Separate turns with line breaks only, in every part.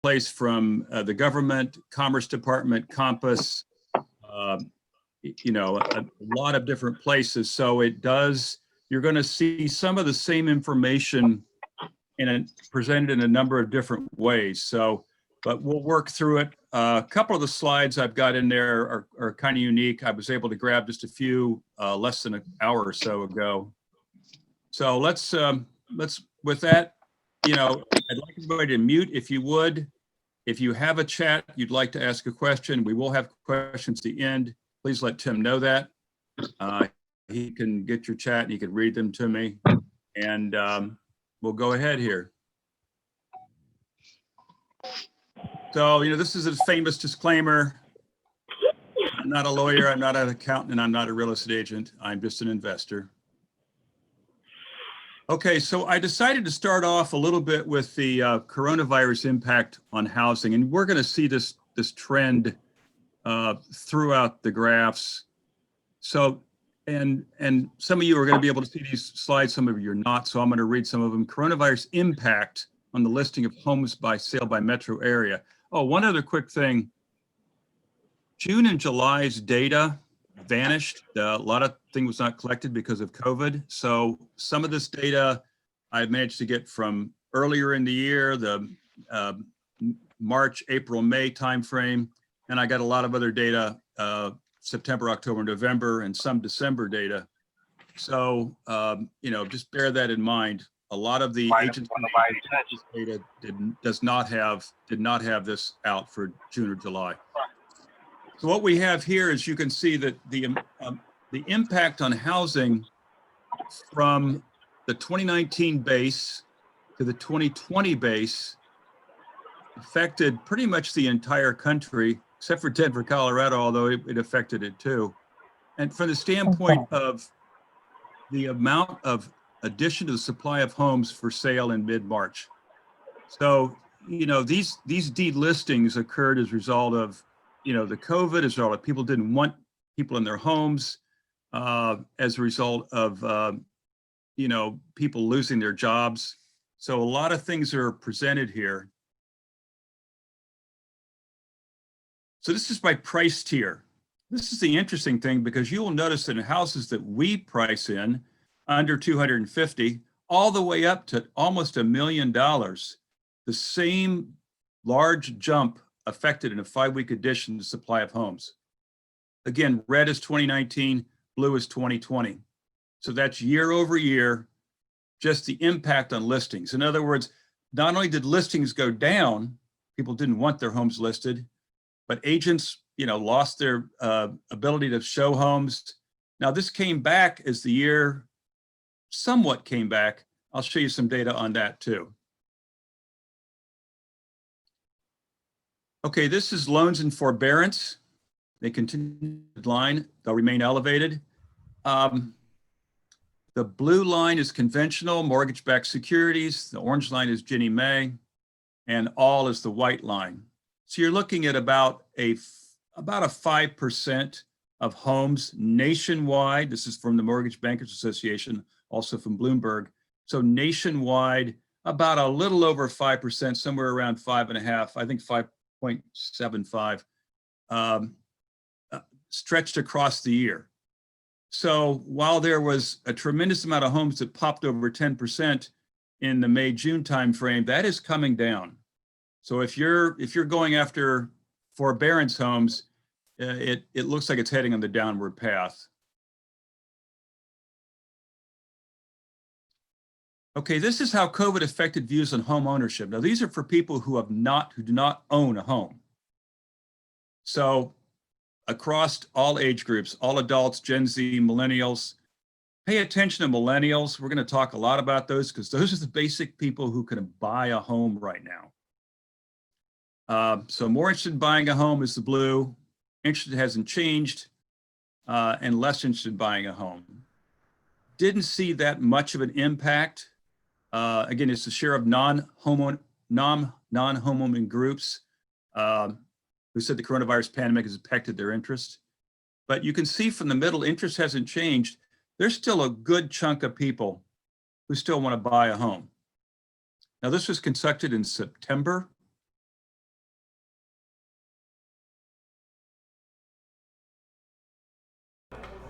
place from the government, Commerce Department, Compass, you know, a lot of different places. So it does, you're going to see some of the same information presented in a number of different ways. So, but we'll work through it. A couple of the slides I've got in there are kind of unique. I was able to grab just a few less than an hour or so ago. So let's with that, you know, I'd like everybody to mute if you would. If you have a chat, you'd like to ask a question, we will have questions at the end. Please let Tim know that. He can get your chat and he can read them to me. And we'll go ahead here. So, you know, this is a famous disclaimer. I'm not a lawyer, I'm not an accountant, and I'm not a real estate agent. I'm just an investor. Okay, so I decided to start off a little bit with the coronavirus impact on housing, and we're going to see this trend throughout the graphs. So, and some of you are going to be able to see these slides, some of you are not, so I'm going to read some of them. Coronavirus impact on the listing of homes by sale by metro area. Oh, one other quick thing. June and July's data vanished. A lot of things was not collected because of COVID. So some of this data I managed to get from earlier in the year, the March, April, May timeframe, and I got a lot of other data, September, October, November, and some December data. So you know, just bear that in mind. A lot of the agency data did not have this out for June or July. So what we have here is you can see that the impact on housing from the 2019 base to the 2020 base affected pretty much the entire country, except for Denver, Colorado, although it affected it too. And from the standpoint of the amount of addition to the supply of homes for sale in mid-March. So, you know, these delistings occurred as a result of, you know, the COVID, as a result of people didn't want people in their homes, as a result of, you know, people losing their jobs. So a lot of things are presented here. So this is by price tier. This is the interesting thing because you will notice that in houses that we price in under 250, all the way up to almost $1 million, the same large jump affected in a 5-week addition to supply of homes. Again, red is 2019, blue is 2020. So that's year over year, just the impact on listings. In other words, not only did listings go down, people didn't want their homes listed, but agents, you know, lost their ability to show homes. Now this came back as the year somewhat came back. I'll show you some data on that too. Okay, this is loans and forbearance. They continue to decline, they'll remain elevated. The blue line is conventional mortgage-backed securities. The orange line is Ginnie Mae, and all is the white line. So you're looking at about a 5% of homes nationwide. This is from the Mortgage Bankers Association, also from Bloomberg. So nationwide, about a little over 5%, somewhere around 5.5, I think 5.75, stretched across the year. So while there was a tremendous amount of homes that popped over 10% in the May-June timeframe, that is coming down. So if you're going after forbearance homes, it looks like it's heading on the downward path. Okay, this is how COVID affected views on home ownership. Now these are for people who do not own a home. So across all age groups, all adults, Gen Z, millennials, pay attention to millennials. We're going to talk a lot about those because those are the basic people who can buy a home right now. So more interested in buying a home is the blue. Interested hasn't changed, and less interested in buying a home. Didn't see that much of an impact. Again, it's the share of non-homeowning groups who said the coronavirus pandemic has affected their interest. But you can see from the middle, interest hasn't changed. There's still a good chunk of people who still want to buy a home. Now, this was conducted in September.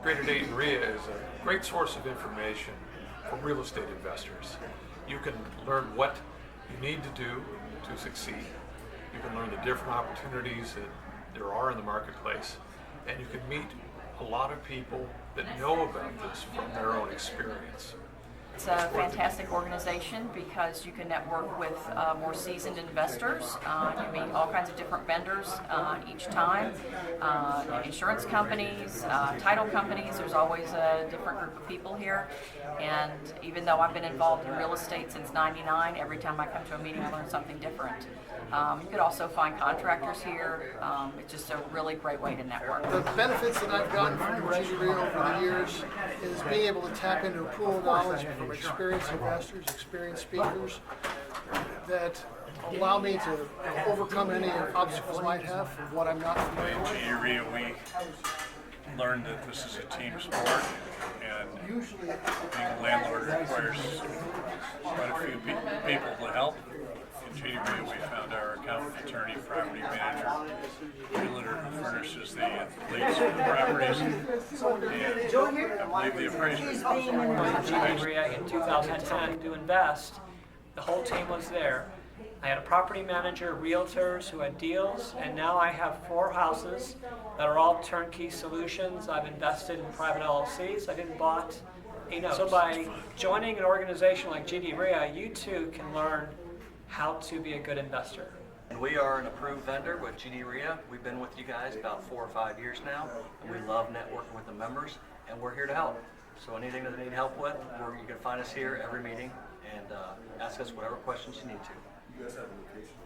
Greater Dayton REIA is a great source of information for real estate investors. You can learn what you need to do to succeed. You can learn the different opportunities that there are in the marketplace, and you can meet a lot of people that know about this from their own experience.
It's a fantastic organization because you can network with more seasoned investors. You meet all kinds of different vendors each time, insurance companies, title companies. There's always a different group of people here. And even though I've been involved in real estate since '99, every time I come to a meeting I learn something different. You could also find contractors here. It's just a really great way to network.
The benefits that I've gotten from Virginia REIA over the years is being able to tap into a pool of knowledge from experienced investors, experienced speakers that allow me to overcome any obstacles I might have from what I'm not familiar with.
Virginia REIA, we learned that this is a team sport, and being a landlord requires quite a few people to help. In Virginia REIA, we found our accountant, attorney, property manager, realtor who furnishes the leads for the properties, and I believe the appraisers.
Virginia REIA in 2010 to invest. The whole team was there. I had a property manager, realtors who had deals, and now I have 4 houses that are all turnkey solutions. I've invested in private LLCs. I've even bought a note. So by joining an organization like Virginia REIA, you too can learn how to be a good investor.
And we are an approved vendor with Virginia REIA. We've been with you guys about 4 or 5 years now, and we love networking with the members, and we're here to help. So anything that they need help with, you can find us here every meeting and ask us whatever questions you need to.
You guys have a location?